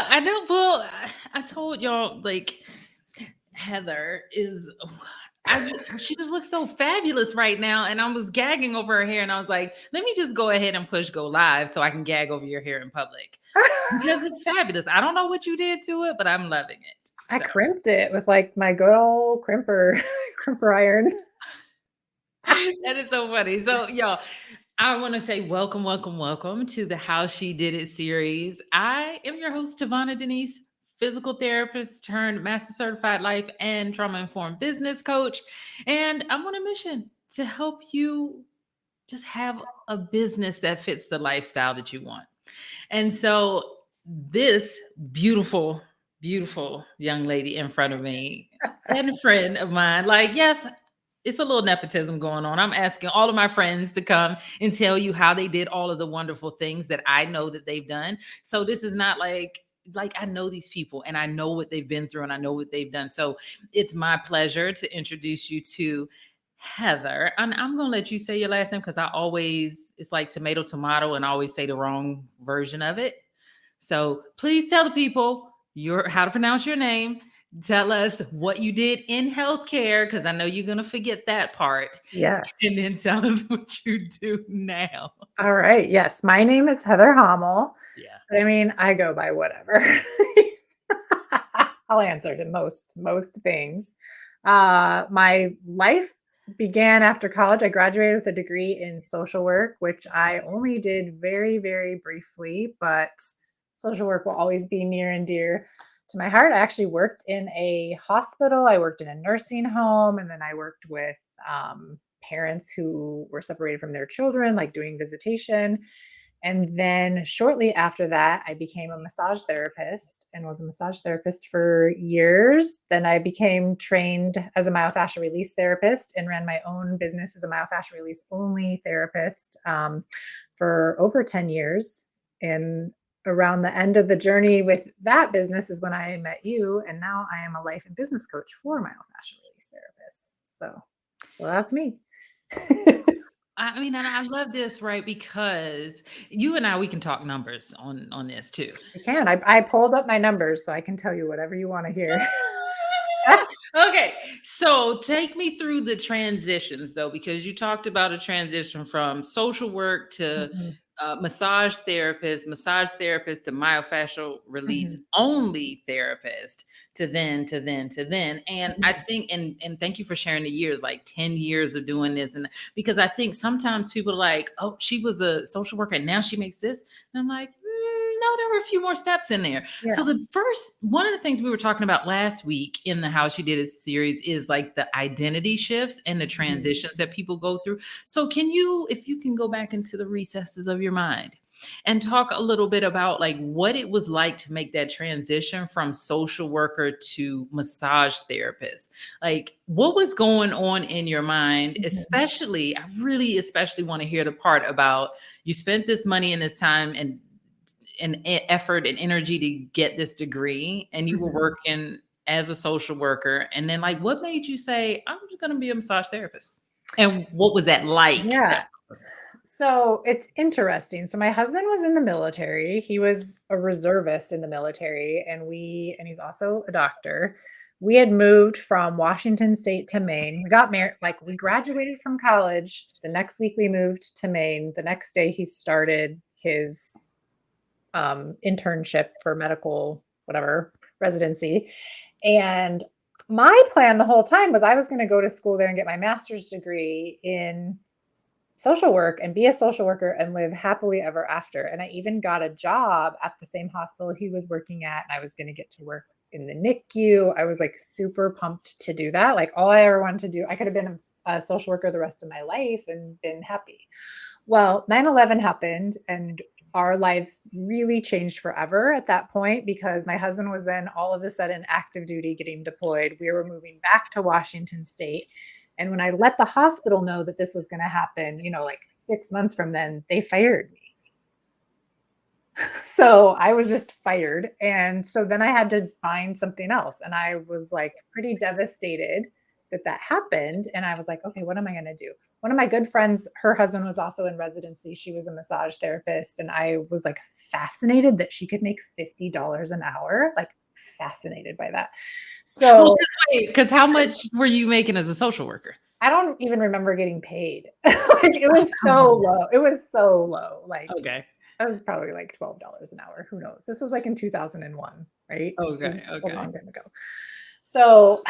I know. Well, I told y'all, like, Heather is. She just looks so fabulous right now, and I was gagging over her hair, and I was like, "Let me just go ahead and push go live so I can gag over your hair in public because it's fabulous." I don't know what you did to it, but I'm loving it. I So crimped it with like my good old crimper, crimper iron. that is so funny. So, y'all, I want to say welcome, welcome, welcome to the How She Did It series. I am your host, Tavana Denise, physical therapist turned master certified life and trauma informed business coach. And I'm on a mission to help you just have a business that fits the lifestyle that you want. And so, this beautiful, beautiful young lady in front of me and a friend of mine, like, yes, it's a little nepotism going on. I'm asking all of my friends to come and tell you how they did all of the wonderful things that I know that they've done. So this is not like I know these people and I know what they've been through and I know what they've done. So it's my pleasure to introduce you to Heather. And I'm going to let you say your last name because I always it's like tomato tomato and I always say the wrong version of it. So please tell the people your how to pronounce your name. Tell us what you did in healthcare because I know you're going to forget that part. Yes. And then tell us what you do now. All right. Yes. My name is Heather Hommel, Yeah. but I mean, I go by whatever. I'll answer to most things. My life began after college. I graduated with a degree in social work, which I only did very, very briefly, but social work will always be near and dear to my heart. I actually worked in a hospital, I worked in a nursing home, and then I worked with parents who were separated from their children, like doing visitation. And then shortly after that, I became a massage therapist and was a massage therapist for years. Then I became trained as a myofascial release therapist and ran my own business as a myofascial release only therapist for over 10 years. And around the end of the journey with that business is when I met you. And now I am a life and business coach for myofascial release therapists. So that's me. I mean, and I love this, right? Because you and I, we can talk numbers on this too. I can. I pulled up my numbers so I can tell you whatever you want to hear. Okay, so take me through the transitions though, because you talked about a transition from social work to Mhm, massage therapist to myofascial release mhm, only therapist to then. And I mhm. think, and thank you for sharing the years, like 10 years of doing this. And because I think sometimes people are like, oh, she was a social worker and now she makes this. And I'm like, no, there were a few more steps in there. So Yeah. the first one of the things we were talking about last week in the How She Did It series is like the identity shifts and the Mhm. transitions that people go through. So can you, if you can go back into the recesses of your mind and talk a little bit about like what it was like to make that transition from social worker to massage therapist? Like what was going on in your mind? Mhm. Especially, I really especially want to hear the part about you spent this money and this time and effort and energy to get this degree and you were Mhm. working as a social worker and then like what made you say I'm just going to be a massage therapist and what was that like Yeah. that process? So it's interesting. So my husband was in the military. He was a reservist in the military, and he's also a doctor. We had moved from Washington State to Maine. We got married, like we graduated from college. The next week we moved to Maine. The next day he started his internship for medical, whatever, residency. And my plan the whole time was I was going to go to school there and get my master's degree in social work and be a social worker and live happily ever after. And I even got a job at the same hospital he was working at. And I was going to get to work in the NICU. I was like super pumped to do that. Like all I ever wanted to do, I could have been a social worker the rest of my life and been happy. Well, 9/11 happened and our lives really changed forever at that point because my husband was then all of a sudden active duty getting deployed. We were moving back to Washington State. And when I let the hospital know that this was going to happen, like 6 months from then, they fired me. So I was just fired. And so then I had to find something else. And I was like pretty devastated that that happened. And I was like, okay, what am I going to do? one of my good friends, her husband was also in residency. She was a massage therapist, and I was like fascinated that she could make $50 an hour. Like fascinated by that. Well, So because how much were you making as a social worker? I don't even remember getting paid. Like it Oh, was come so on. low. It was so low. Like Okay. I was probably like $12 an hour. Who knows? This was like in 2001, right? It was Okay. a Okay. long time ago. So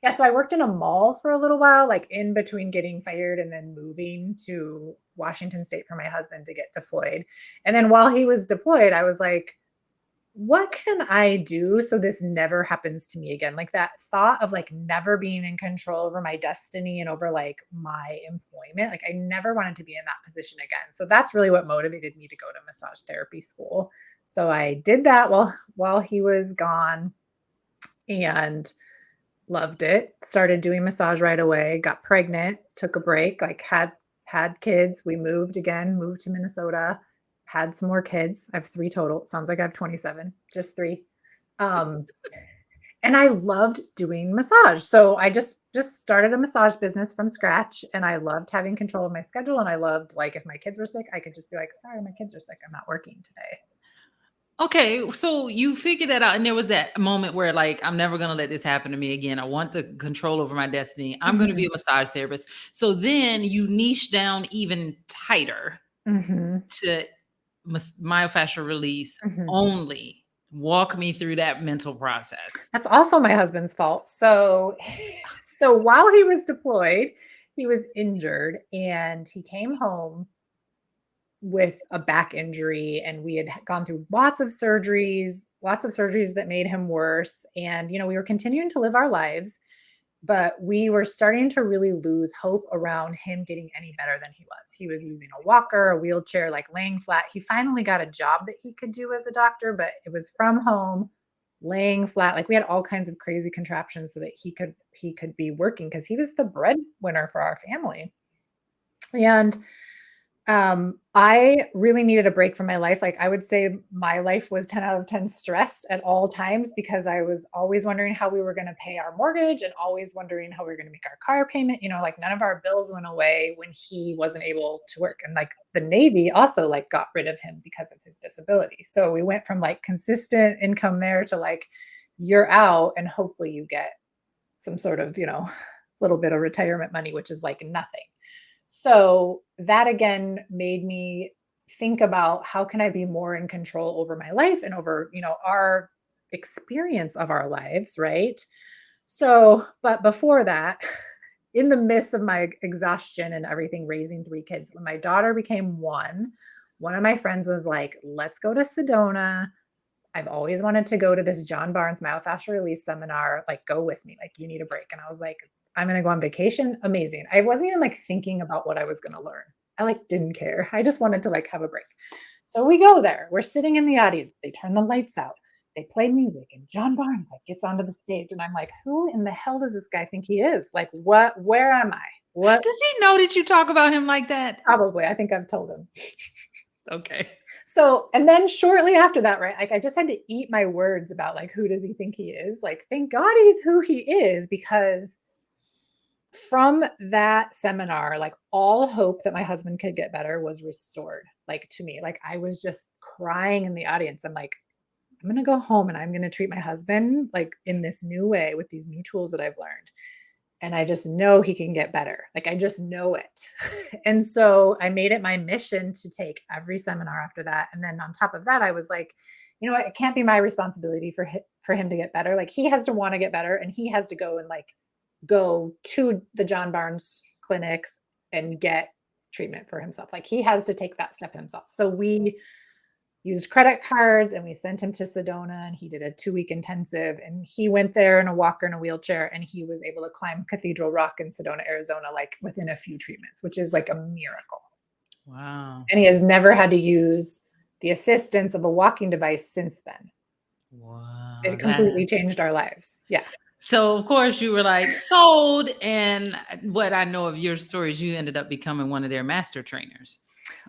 yeah, so I worked in a mall for a little while, like in between getting fired and then moving to Washington State for my husband to get deployed. And then while he was deployed, I was like, what can I do so this never happens to me again? Like that thought of like never being in control over my destiny and over like my employment. Like I never wanted to be in that position again. So that's really what motivated me to go to massage therapy school. So I did that while he was gone and loved it. Started doing massage right away, got pregnant, took a break, like had kids. We moved again, moved to Minnesota, had some more kids. I have 3 total. Sounds like I have 27, just 3. Um, and I loved doing massage. So I just started a massage business from scratch, and I loved having control of my schedule, and I loved like if my kids were sick, I could just be like, "Sorry, my kids are sick. I'm not working today." Okay, so you figured that out, and there was that moment where, like, I'm never gonna let this happen to me again. I want the control over my destiny. I'm gonna be Mhm. a massage therapist. So then you niche down even tighter Mhm. to myofascial release Mhm. only. Walk me through that mental process. That's also my husband's fault. So so while he was deployed, he was injured and he came home with a back injury, and we had gone through lots of surgeries that made him worse, and we were continuing to live our lives, but we were starting to really lose hope around him getting any better than he was. He was using a walker, a wheelchair, like laying flat. He finally got a job that he could do as a doctor, but it was from home, laying flat. Like we had all kinds of crazy contraptions so that he could be working because he was the breadwinner for our family. And I really needed a break from my life. Like, I would say my life was 10 out of 10 stressed at all times because I was always wondering how we were going to pay our mortgage and always wondering how we were going to make our car payment. Like none of our bills went away when he wasn't able to work. And like the Navy also like got rid of him because of his disability. So we went from like consistent income there to like you're out and hopefully you get some sort of, little bit of retirement money, which is like nothing. So that again made me think about how can I be more in control over my life and over, our experience of our lives, right? So, but before that, in the midst of my exhaustion and everything, raising 3 kids, when my daughter became one of my friends was like, let's go to Sedona. I've always wanted to go to this John Barnes myofascial release seminar. Like, go with me. Like, you need a break. And I was like, I'm going to go on vacation. Amazing. I wasn't even like thinking about what I was going to learn. I like didn't care. I just wanted to like have a break. So we go there. We're sitting in the audience. They turn the lights out. They play music, and John Barnes like gets onto the stage, and I'm like, who in the hell does this guy think he is? Like, what? Where am I? What? Does he know that you talk about him like that? Probably. I think I've told him. Okay. So, and then shortly after that, right? Like I just had to eat my words about like who does he think he is? Like, thank God he's who he is, because from that seminar, like all hope that my husband could get better was restored, like to me. Like I was just crying in the audience. I'm like, I'm gonna go home and I'm gonna treat my husband like in this new way with these new tools that I've learned. And I just know he can get better. Like I just know it. And so I made it my mission to take every seminar after that. And then on top of that, I was like, you know what? It can't be my responsibility for him to get better. Like he has to want to get better, and he has to go and like go to the John Barnes clinics and get treatment for himself. Like he has to take that step himself. So we used credit cards and we sent him to Sedona, and he did a 2-week intensive, and he went there in a walker and a wheelchair, and he was able to climb Cathedral Rock in Sedona, Arizona, like within a few treatments, which is like a miracle. Wow. And he has never had to use the assistance of a walking device since then. Wow. It completely changed our lives. Yeah. So of course you were like sold, and what I know of your stories, you ended up becoming one of their master trainers,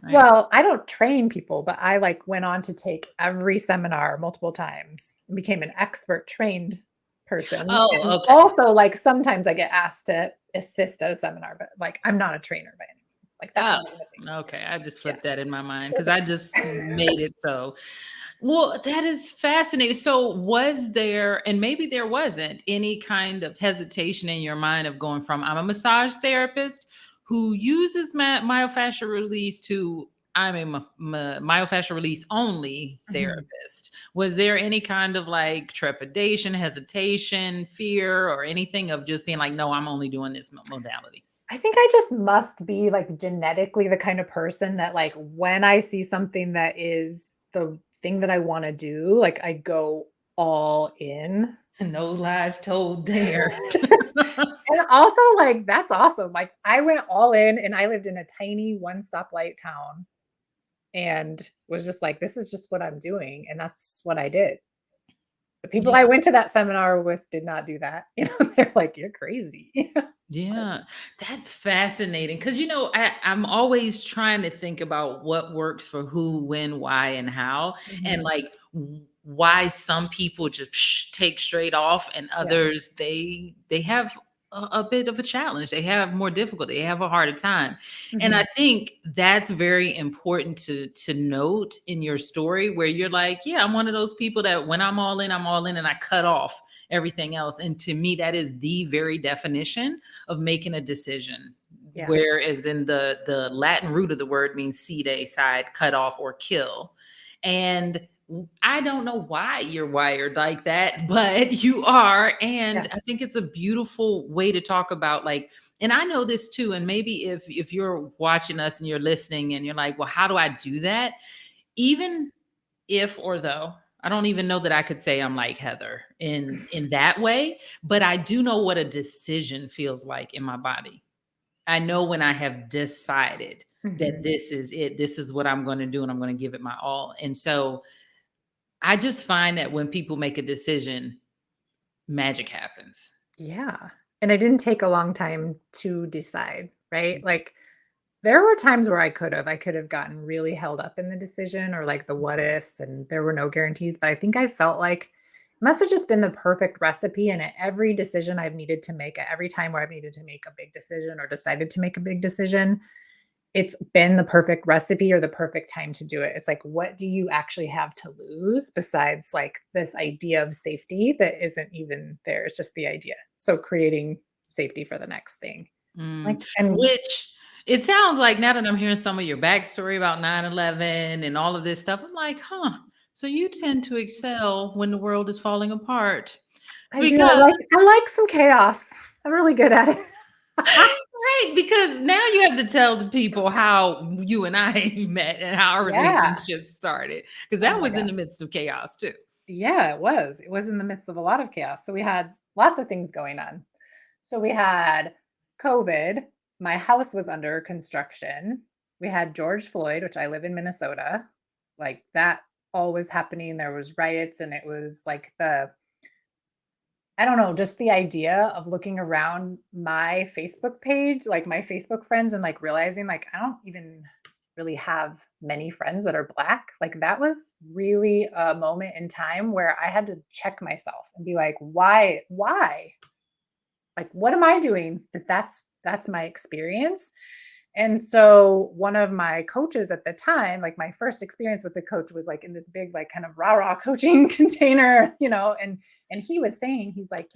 right? Well, I don't train people, but I like went on to take every seminar multiple times and became an expert trained person. And Oh, okay. also, like, sometimes I get asked to assist at a seminar, but, like, I'm not a trainer by any means. Like, that's Oh, not even a thing. okay. I just Yeah. flipped that in my mind So because I just made it so. Well, that is fascinating. So, was there, and maybe there wasn't, any kind of hesitation in your mind of going from I'm a massage therapist who uses myofascial release to I'm a myofascial release only Mhm. therapist? Was there any kind of like trepidation, hesitation, fear, or anything of just being like, no, I'm only doing this modality? I think I just must be, like, genetically the kind of person that, like, when I see something that is the thing that I wanna do, like, I go all in. No lies told there. And also, like, that's awesome. Like, I went all in and I lived in a tiny one stoplight town and was just like, this is just what I'm doing. And that's what I did. The people Yeah. I went to that seminar with did not do that. They're like, you're crazy. Yeah, that's fascinating because I'm always trying to think about what works for who, when, why, and how, and Mhm. like why some people just take straight off, and Yeah. others they have a bit of a challenge. They have more difficulty. They have a harder time, and I Mhm. think that's very important to note in your story, where you're like, yeah, I'm one of those people that when I'm all in, and I cut off everything else. And to me, that is the very definition of making a decision. Yeah. Whereas in the Latin root of the word means cede, side, cut off, or kill. And I don't know why you're wired like that, but you are. And Yeah. I think it's a beautiful way to talk about like, and I know this too. And maybe if you're watching us and you're listening and you're like, well, how do I do that? Even if or though I don't even know that I could say I'm like Heather in that way, but I do know what a decision feels like in my body. I know when I have decided that Mhm. this is it, this is what I'm going to do, and I'm going to give it my all. And so I just find that when people make a decision, magic happens. Yeah. And it didn't take a long time to decide, right? Like, there were times where I could have gotten really held up in the decision or like the what ifs, and there were no guarantees. But I think I felt like it must have just been the perfect recipe. And at every decision I've needed to make, at every time where I've needed to make a big decision or decided to make a big decision, it's been the perfect recipe or the perfect time to do it. It's like, what do you actually have to lose besides like this idea of safety that isn't even there? It's just the idea. So creating safety for the next thing. Like, Mm, and which it sounds like now that I'm hearing some of your backstory about 9/11 and all of this stuff, I'm like, huh. So you tend to excel when the world is falling apart I do. because I like some chaos. I'm really good at it. right, because now you have to tell the people how you and I met and how our Yeah. relationship started, because Oh that my was in god. the midst of chaos too. Yeah, it was. It was in the midst of a lot of chaos. So we had lots of things going on. So we had COVID. My house was under construction. We had George Floyd, which I live in Minnesota. Like that all was happening. There was riots and it was like the I don't know, just the idea of looking around my Facebook page, like my Facebook friends, and like realizing like I don't even really have many friends that are black. Like that was really a moment in time where I had to check myself and be like, why? Why? Like, what am I doing that's my experience? And so one of my coaches at the time, like my first experience with the coach was like in this big, like kind of rah-rah coaching container, and he was saying, he's like,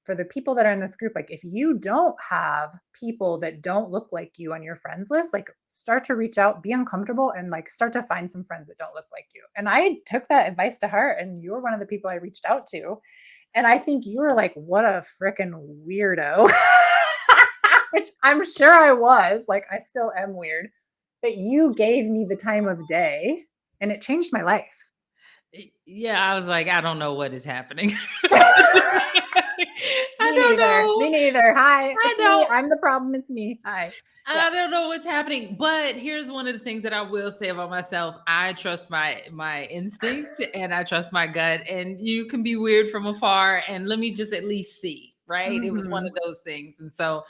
for the people that are in this group, like if you don't have people that don't look like you on your friends list, like start to reach out, be uncomfortable, and like start to find some friends that don't look like you. And I took that advice to heart, and you were one of the people I reached out to. And I think you were like, what a freaking weirdo. Which I'm sure I was. Like, I still am weird. But you gave me the time of day and it changed my life. Yeah, I was like, I don't know what is happening. I Me don't neither. know. Me neither. Hi, I it's me. don't. I'm the problem. It's me. Hi. Yeah. I don't know what's happening, but here's one of the things that I will say about myself. I trust my instinct and I trust my gut. And you can be weird from afar, and let me just at least see, right? It was one of Mhm. those things. And so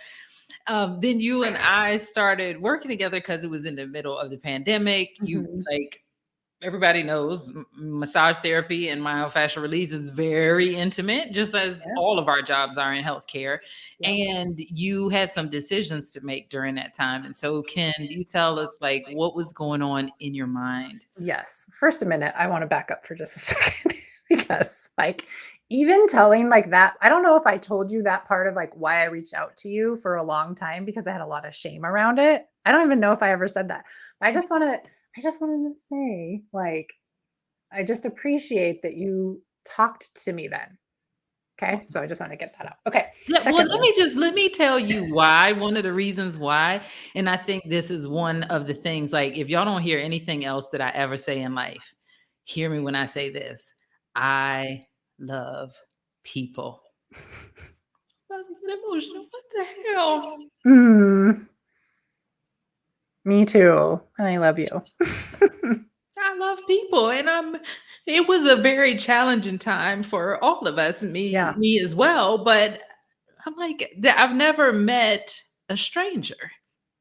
then you and I started working together because it was in the middle of the pandemic. You Mhm. like everybody knows massage therapy and myofascial release is very intimate, just as Yeah. all of our jobs are in healthcare. Yep. And you had some decisions to make during that time. And so, can you tell us, like, what was going on in your mind? Yes. First a minute, I want to back up for just a second because like even telling like that, I don't know if I told you that part of like why I reached out to you for a long time because I had a lot of shame around it. I don't even know if I ever said that. I just wanted to say like I just appreciate that you talked to me then. Okay? So I just want to get that out. Okay. Yeah, well, Secondly, let me tell you why, one of the reasons why, and I think this is one of the things, like, if y'all don't hear anything else that I ever say in life, hear me when I say this. I love people. I'm about to get emotional. What the hell? mm, me too. And I love you. I love people, and it was a very challenging time for all of us, Yeah. me as well, but I'm like, I've never met a stranger.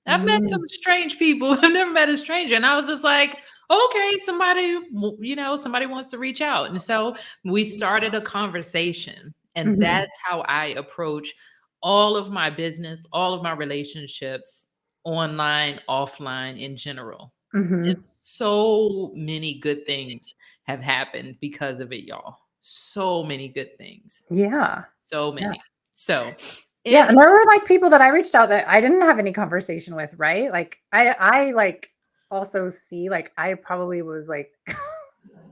I've met Mm, some strange people. I've never met a stranger, and I was just like, okay, somebody wants to reach out, and so we started a conversation, and mhm, that's how I approach all of my business, all of my relationships, online, offline, in general. And mhm. so many good things have happened because of it, y'all. So many good things. Yeah. So Yeah. many. So, Yeah, in and there were, like, people that I reached out that I didn't have any conversation with, right? Like, I, like, also see, like, I probably was, like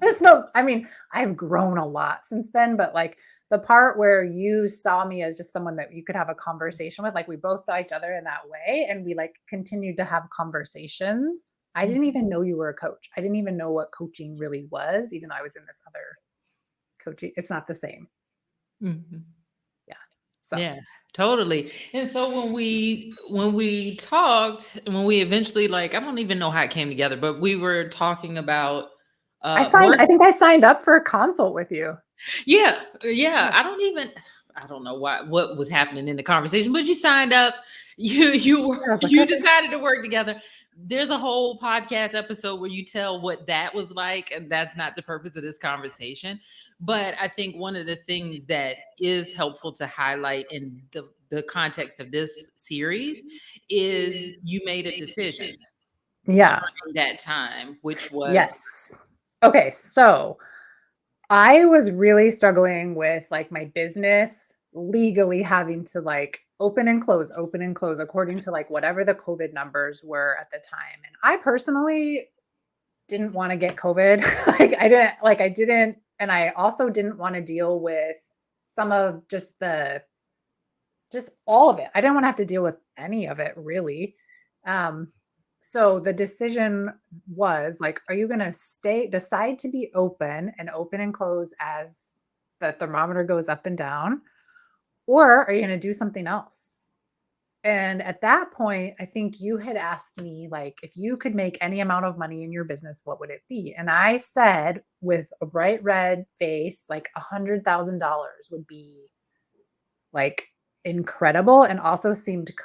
there's no I mean, I've grown a lot since then, but, like, the part where you saw me as just someone that you could have a conversation with, like, we both saw each other in that way, and we, like, continued to have conversations. I didn't even know you were a coach. I didn't even know what coaching really was, even though I was in this other coaching it's not the same. Mhm. Yeah. So Yeah, totally. And so when we talked, when we eventually, like, I don't even know how it came together, but we were talking about work. I think I signed up for a consult with you. Yeah, yeah. Yeah. I don't know what was happening in the conversation, but you signed up. You Yeah, I was like, you "Okay." decided to work together. There's a whole podcast episode where you tell what that was like, and that's not the purpose of this conversation. But I think one of the things that is helpful to highlight in the context of this series is you made a decision Yeah. during that time, which was Yes. Okay, so I was really struggling with, like, my business legally having to, like, open and close according to, like, whatever the COVID numbers were at the time, and I personally didn't wanna get COVID. I didn't and I also didn't wanna deal with some of just all of it. I didn't wanna have to deal with any of it really. Um, so the decision was like, are you gonna decide to be open and close as the thermometer goes up and down, or are you gonna do something else? And at that point, I think you had asked me, like, if you could make any amount of money in your business, what would it be? And I said, with a bright red face, like $100,000 would be like incredible and also seemed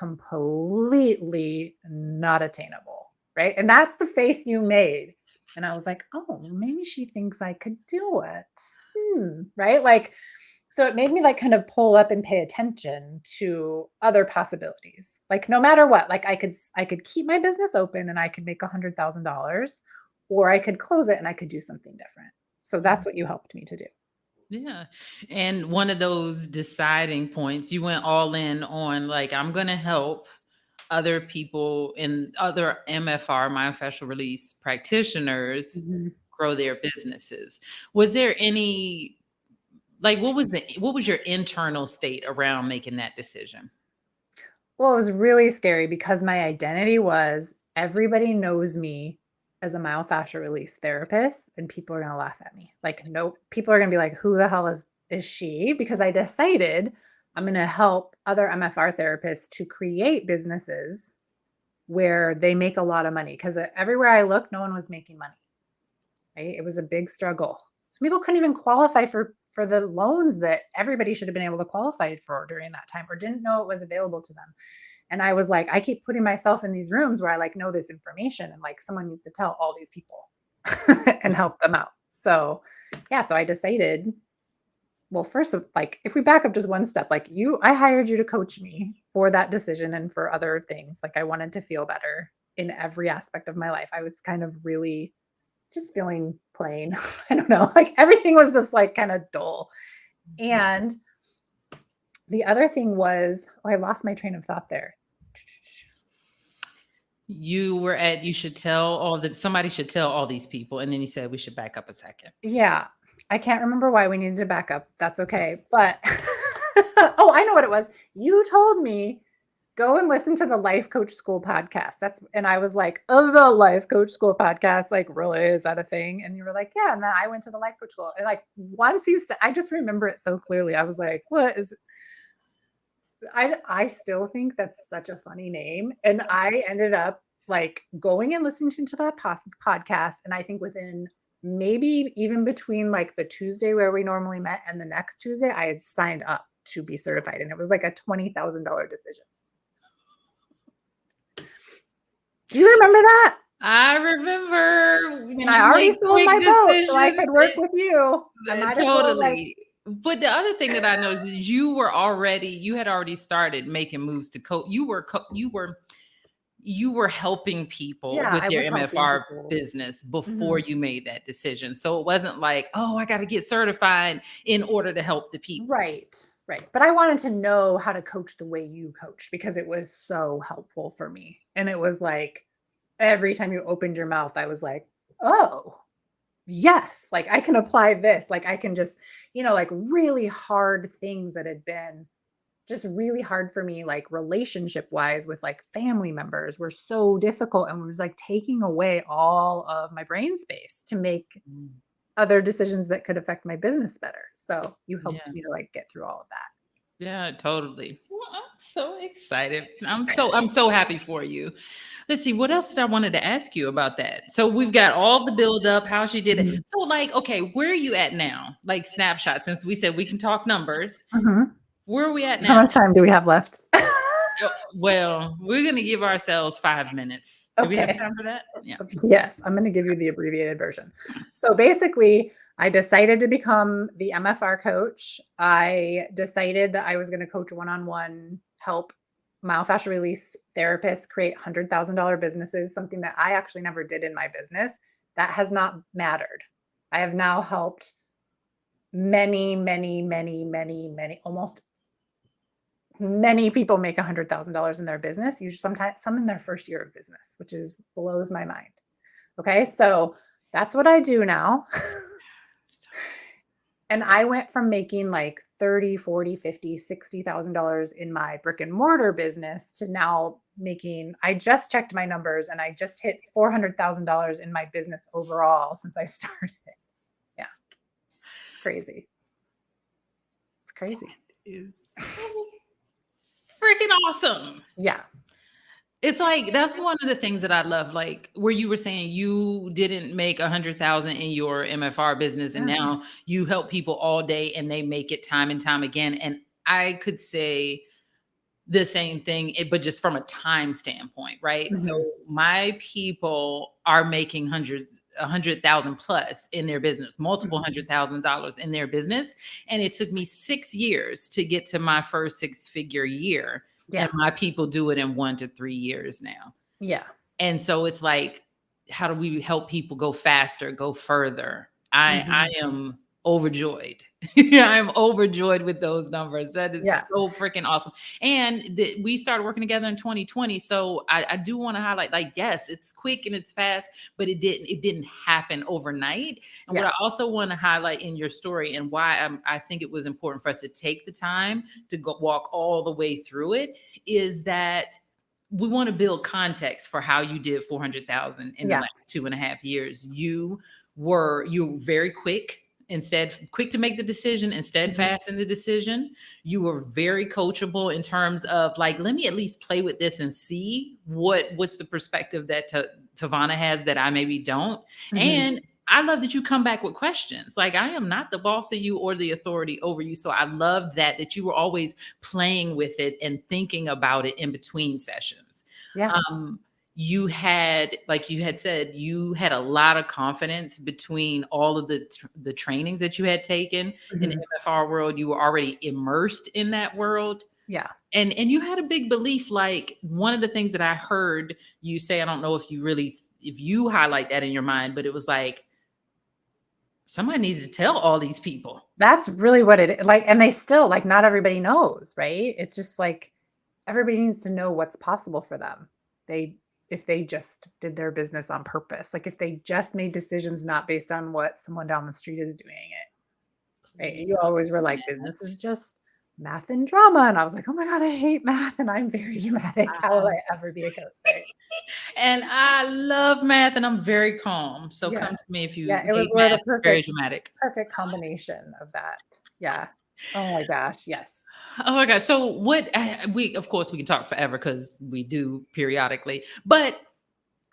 completely not attainable. Right. And that's the face you made. And I was like, oh, maybe she thinks I could do it. Right. Like, so it made me like kind of pull up and pay attention to other possibilities. Like no matter what, like I could keep my business open and I could make $100,000, or I could close it and I could do something different. So that's what you helped me to do. yeah. And one of those deciding points, you went all in on, like, I'm going to help other people and other MFR, myofascial release practitioners, Mhm. grow their businesses. Was there any, like, what was your internal state around making that decision? Well, it was really scary because my identity was everybody knows me as a myofascial release therapist, and people are going to laugh at me. Like, nope, people are going to be like, who the hell is she? Because I decided I'm going to help other MFR therapists to create businesses where they make a lot of money. Because everywhere I looked, no one was making money. Right? It was a big struggle. Some people couldn't even qualify for the loans that everybody should have been able to qualify for during that time, or didn't know it was available to them. And I was like, I keep putting myself in these rooms where I like know this information and like someone needs to tell all these people. and help them out. So, yeah, so I decided, well, first of like, if we back up just one step, like I hired you to coach me for that decision and for other things. Like I wanted to feel better in every aspect of my life. I was kind of really just feeling plain. I don't know. Like everything was just like kind of dull. And the other thing was, oh, I lost my train of thought there. You should tell somebody should tell all these people. And then you said we should back up a second. Yeah. I can't remember why we needed to back up. That's okay. But oh, I know what it was. You told me go and listen to the Life Coach School podcast. And I was like, oh, the Life Coach School podcast, like, really, is that a thing? And you were like, yeah. And then I went to the Life Coach School. And like, once you said, I just remember it so clearly. I was like, what is it? I still think that's such a funny name. And I ended up like going and listening to that podcast. And I think within maybe even between like the Tuesday where we normally met and the next Tuesday, I had signed up to be certified. And it was like a $20,000 decision. Do you remember that? I remember. And I already sold my boat so I could work with you. Totally. But the other thing that I noticed is you had already started making moves to coach. You were helping people with their MFR business before you made that decision. So it wasn't like, oh, I got to get certified in order to help the people. Right. But I wanted to know how to coach the way you coach because it was so helpful for me. And it was like every time you opened your mouth, I was like, oh, yes, like I can apply this. Like I can just, like really hard things that had been just really hard for me, like relationship wise with like family members were so difficult and was like taking away all of my brain space to make other decisions that could affect my business better. So you helped me to like get through all of that. Yeah, totally. Well, I'm so excited. I'm so happy for you. Let's see, what else did I wanted to ask you about that? So we've got all the build up, how she did it. So like, okay, where are you at now? Like snapshot, since we said we can talk numbers. Where are we at now? How much time do we have left? Well, we're going to give ourselves 5 minutes. Do we have time for that? Yeah. Yes, I'm going to give you the abbreviated version. So basically, I decided to become the MFR coach. I decided that I was going to coach one-on-one, help myofascial release therapists create $100,000 businesses, something that I actually never did in my business. That has not mattered. I have now helped many people make $100,000 in their business, usually sometimes some in their first year of business, which blows my mind. Okay. So that's what I do now. And I went from making like 30, 40, 50, $60,000 in my brick and mortar business to now I just checked my numbers and I just hit $400,000 in my business overall since I started. Yeah. It's crazy. It's crazy. It is freaking awesome. Yeah. It's like, that's one of the things that I love, like where you were saying you didn't make 100,000 in your MFR business and now you help people all day and they make it time and time again. And I could say the same thing, but just from a time standpoint, right? So my people are making 100,000 plus in their business, multiple $100,000 in their business. And it took me 6 years to get to my first 6-figure year. Yeah. And my people do it in 1 to 3 years now. Yeah. And so it's like, how do we help people go faster, go further? I am overjoyed. I'm overjoyed with those numbers. That is so freaking awesome. And we started working together in 2020. So I do want to highlight, like, yes, it's quick and it's fast, but it didn't happen overnight. And what I also want to highlight in your story and why I think it was important for us to take the time to go walk all the way through it is that we want to build context for how you did 400,000 in the last 2.5 years. You were very quick to make the decision and steadfast in the decision. You were very coachable in terms of like, let me at least play with this and see what's the perspective that Tavana has that I maybe don't. And I love that you come back with questions. Like, I am not the boss of you or the authority over you. So I love that you were always playing with it and thinking about it in between sessions. Yeah. you had, like you had said, you had a lot of confidence between all of the trainings that you had taken in the Mhm. MFR world. You were already immersed in that world. Yeah. And you had a big belief. Like, one of the things that I heard you say, I don't know if you really, if you highlight that in your mind, but it was like, somebody needs to tell all these people. That's really what it like, and they still like, not everybody knows, right? It's just like everybody needs to know what's possible for them. They if they just did their business on purpose, like if they just made decisions not based on what someone down the street is doing it, right? Please You stop always were doing like, that. business is just math and drama. And I was like, oh my God, I hate math and I'm very dramatic. How will I ever be a coach? Right. And I love math and I'm very calm. So come Yes. to me if you Yeah, it was hate we're math. the Very perfect, dramatic. perfect combination of that. Yeah. Oh my gosh. Yes. Oh my gosh. So what we, of course we can talk forever because we do periodically, but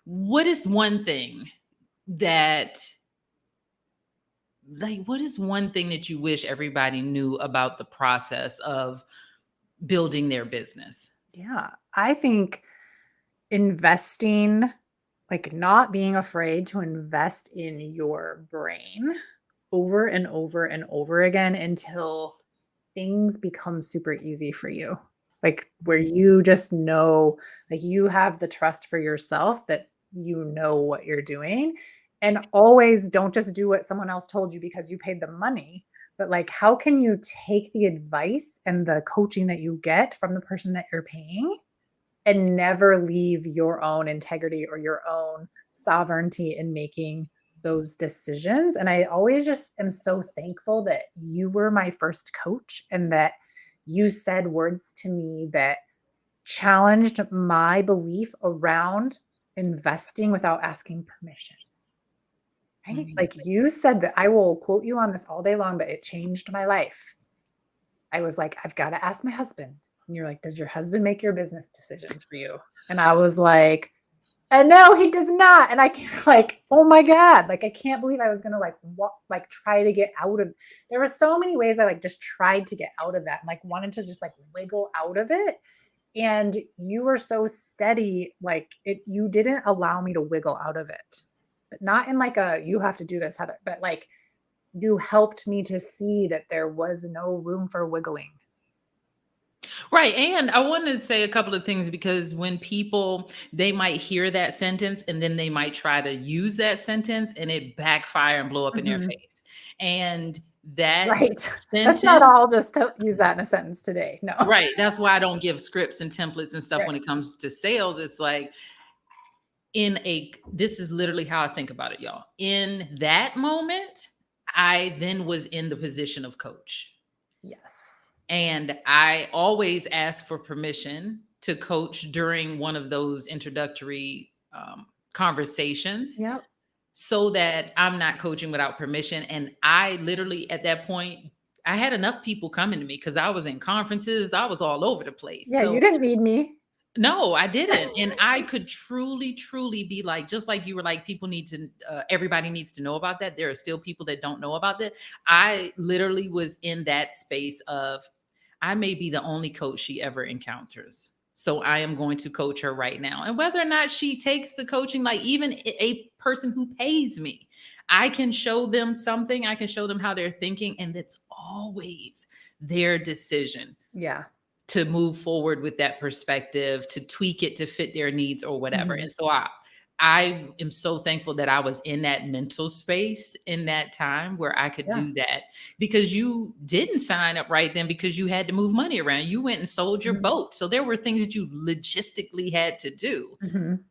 what is one thing that, like, what is one thing that you wish everybody knew about the process of building their business? Yeah. I think investing, like not being afraid to invest in your brain over and over and over again until things become super easy for you. Like where you just know, like you have the trust for yourself that you know what you're doing. And always don't just do what someone else told you because you paid them money, but like how can you take the advice and the coaching that you get from the person that you're paying and never leave your own integrity or your own sovereignty in making those decisions. And I always just am so thankful that you were my first coach and that you said words to me that challenged my belief around investing without asking permission. Right? Mhm. Like you said that I will quote you on this all day long, but it changed my life. I was like, I've got to ask my husband. And you're like, does your husband make your business decisions for you? And I was like, and no, he does not. And I can't like, oh my God, like I can't believe I was gonna like like try to get out of there were so many ways I like just tried to get out of that and like wanted to just like wiggle out of it. And you were so steady, like it you didn't allow me to wiggle out of it. But not in like a you have to do this, Heather, but like you helped me to see that there was no room for wiggling. Right. And I wanted to say a couple of things because when people, they might hear that sentence and then they might try to use that sentence and it backfire and blow up in their Mhm. face. And that Right. Let's not sentence, all just use that in a sentence today. No. right. That's why I don't give scripts and templates and stuff Right. when it comes to sales. It's like, this is literally how I think about it, y'all. In that moment, I then was in the position of coach. Yes. And I always ask for permission to coach during one of those introductory conversations Yep. so that I'm not coaching without permission. And I literally, at that point, I had enough people coming to me because I was in conferences, I was all over the place. Yeah, you So didn't need me. no, I didn't. And I could truly, truly be like, just like you were like, people need to, everybody needs to know about that. There are still people that don't know about that. I literally was in that space of, I may be the only coach she ever encounters. So I am going to coach her right now. And whether or not she takes the coaching, like even a person who pays me, I can show them something, I can show them how they're thinking, and it's always their decision Yeah. to move forward with that perspective, to tweak it to fit their needs or whatever. Mhm. And so I am so thankful that I was in that mental space in that time where I could Yeah. do that because you didn't sign up right then because you had to move money around. You went and sold your Mhm. boat. So there were things that you logistically had to do. Mhm.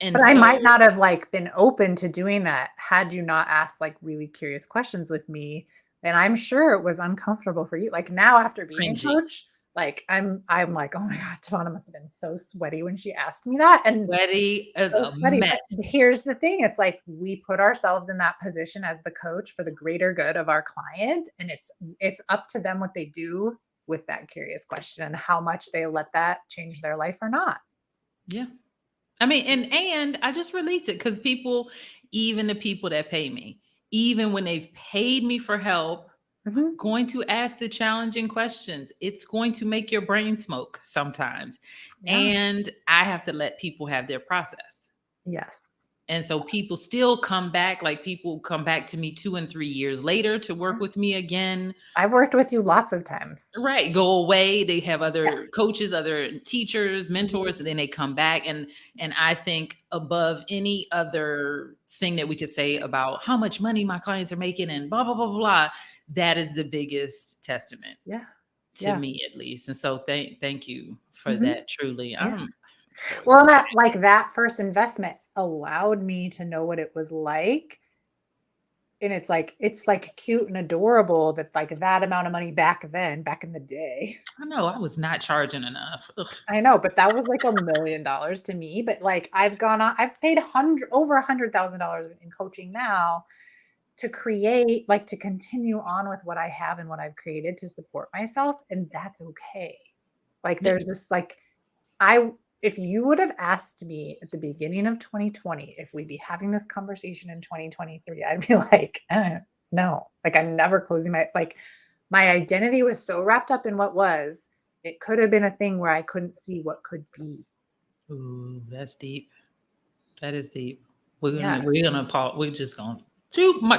And But I so might not have, like, been open to doing that had you not asked, like, really curious questions with me, and I'm sure it was uncomfortable for you. Like, now after being a cringy, coach, like, I'm like, "Oh my god, Tavana must have been so sweaty when she asked me that," and sweaty as so a sweaty, but mess. here's the thing, it's like we put ourselves in that position as the coach for the greater good of our client, and it's up to them what they do with that curious question and how much they let that change their life or not. Yeah. I mean, and I just release it because people, even the people that pay me, even when they've paid me for help, Mhm. Going to ask the challenging questions. It's going to make your brain smoke sometimes. Yeah. And I have to let people have their process. Yes. And so people still come back, like people come back to me 2 and 3 years later to Yeah. work with me again. I've worked with you lots of times. Right, go away, they have Yeah. other coaches, other teachers, mentors, and then they come back, and I think above any other thing that we could say about how much money my clients are making and blah, blah, blah, blah, blah, that is the biggest testament Yeah. to Yeah. me, at least, and so thank you for Mhm. that, truly. Yeah. I'm so Well, excited. that first investment allowed me to know what it was like, and it's like cute and adorable that like that amount of money back then, back in the day. I know, I was not charging enough. Ugh. I know, but that was like $1,000,000 to me, but like I've paid over $100,000 in coaching now to create, like to continue on with what I have and what I've created to support myself, and that's okay. Like Yeah. there's this like I if you would have asked me at the beginning of 2020 if we'd be having this conversation in 2023, I'd be like, no, like I'm never closing my identity was so wrapped up in what was, it could have been a thing where I couldn't see what could be. Ooh, that's deep. That is deep. Yeah. We're gonna pause. We're just gonna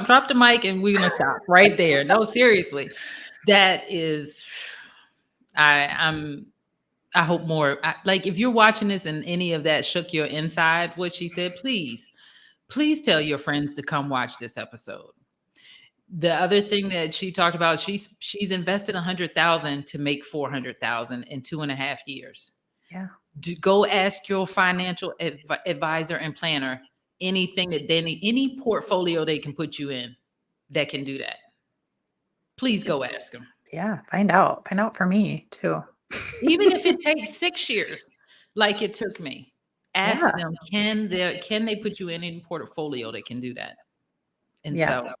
drop the mic and we're gonna stop right there. No, seriously, that is. I'm. I hope more. Like if you're watching this and any of that shook your inside, what she said, please tell your friends to come watch this episode. The other thing that she talked about, she's invested 100,000 to make 400,000 in 2.5 years. Yeah. Go ask your financial advisor and planner anything that they need, any portfolio they can put you in that can do that. Please go ask them. Yeah. Find out. Find out for me too. Even if it takes 6 years, like it took me, ask Yeah. them, can they put you in any portfolio that can do that? And Yeah. so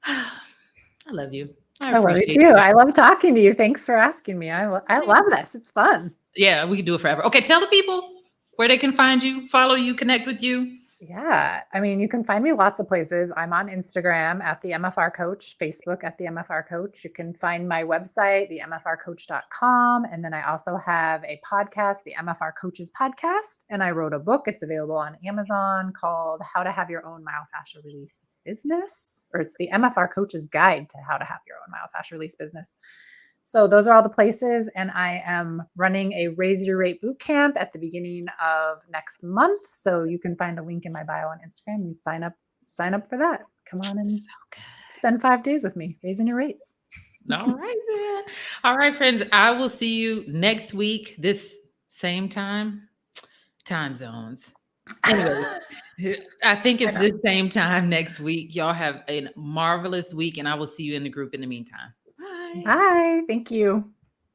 I love you. I I love it appreciate too. you. I love talking to you. Thanks for asking me. I love this. It's fun. Yeah, we can do it forever. Okay, tell the people where they can find you, follow you, connect with you. Yeah. I mean, you can find me lots of places. I'm on Instagram at the MFR Coach, Facebook at the MFR Coach. You can find my website, the MFRcoach.com. And then I also have a podcast, the MFR Coaches Podcast. And I wrote a book. It's available on Amazon called How to Have Your Own Myofascial Release Business, or it's the MFR Coach's Guide to How to Have Your Own Myofascial Release Business. So those are all the places, and I am running a Raise Your Rate boot camp at the beginning of next month. So you can find a link in my bio on Instagram and sign up for that. Come on and spend 5 days with me, raising your rates. All right, then. All right, friends. I will see you next week, this same time zones. Anyway, I think it's the same time next week. Y'all have a marvelous week, and I will see you in the group in the meantime. Bye. Bye. Thank you.